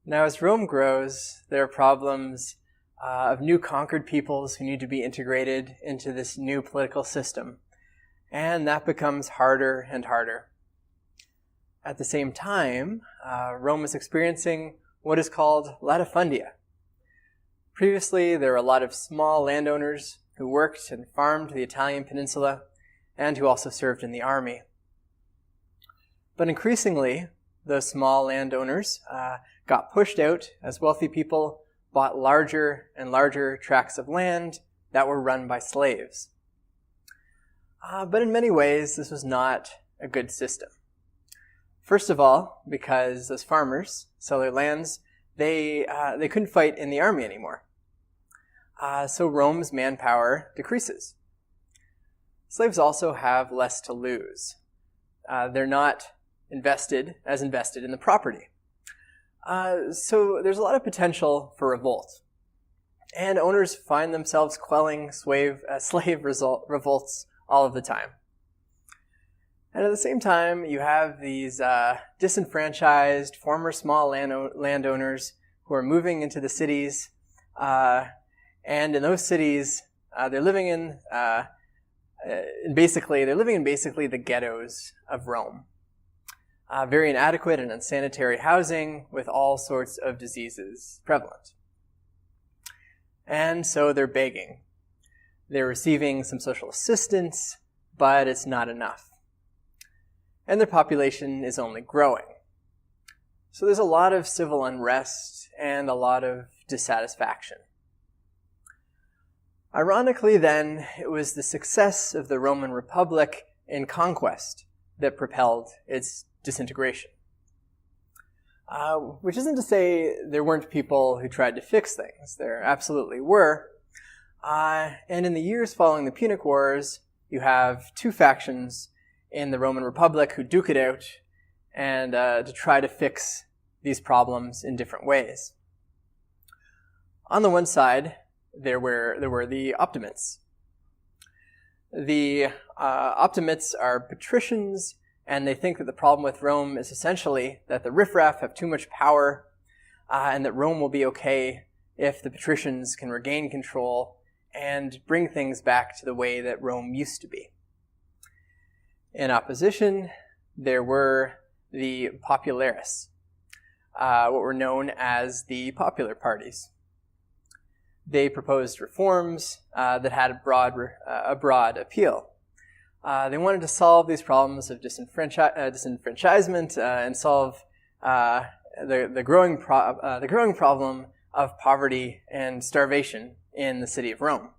Now, as Rome grows, there are problems of new conquered peoples who need to be integrated into this new political system. And that becomes harder and harder. At the same time, Rome is experiencing what is called latifundia. Previously, there were a lot of small landowners who worked and farmed the Italian peninsula and who also served in the army. But increasingly, those small landowners got pushed out as wealthy people bought larger and larger tracts of land that were run by slaves. But in many ways, this was not a good system. First of all, because those farmers sell their lands, they couldn't fight in the army anymore. So Rome's manpower decreases. Slaves also have less to lose. They're not invested in the property. So there's a lot of potential for revolt. And owners find themselves quelling slave revolts all of the time. And at the same time, you have these disenfranchised former small landowners who are moving into the cities. And in those cities, they're living in basically the ghettos of Rome. Very inadequate and unsanitary housing with all sorts of diseases prevalent. And so they're begging. They're receiving some social assistance, but it's not enough. And their population is only growing. So there's a lot of civil unrest and a lot of dissatisfaction. Ironically, then, it was the success of the Roman Republic in conquest that propelled its disintegration. Which isn't to say there weren't people who tried to fix things. There absolutely were. And in the years following the Punic Wars, you have two factions in the Roman Republic who duke it out and to try to fix these problems in different ways. On the one side, there were the Optimates. The Optimates are patricians, and they think that the problem with Rome is essentially that the riffraff have too much power, and that Rome will be okay if the patricians can regain control and bring things back to the way that Rome used to be. In opposition, there were the Populares, what were known as the popular parties. They proposed reforms that had a broad appeal. They wanted to solve these problems of disenfranchisement and solve the growing problem of poverty and starvation in the city of Rome.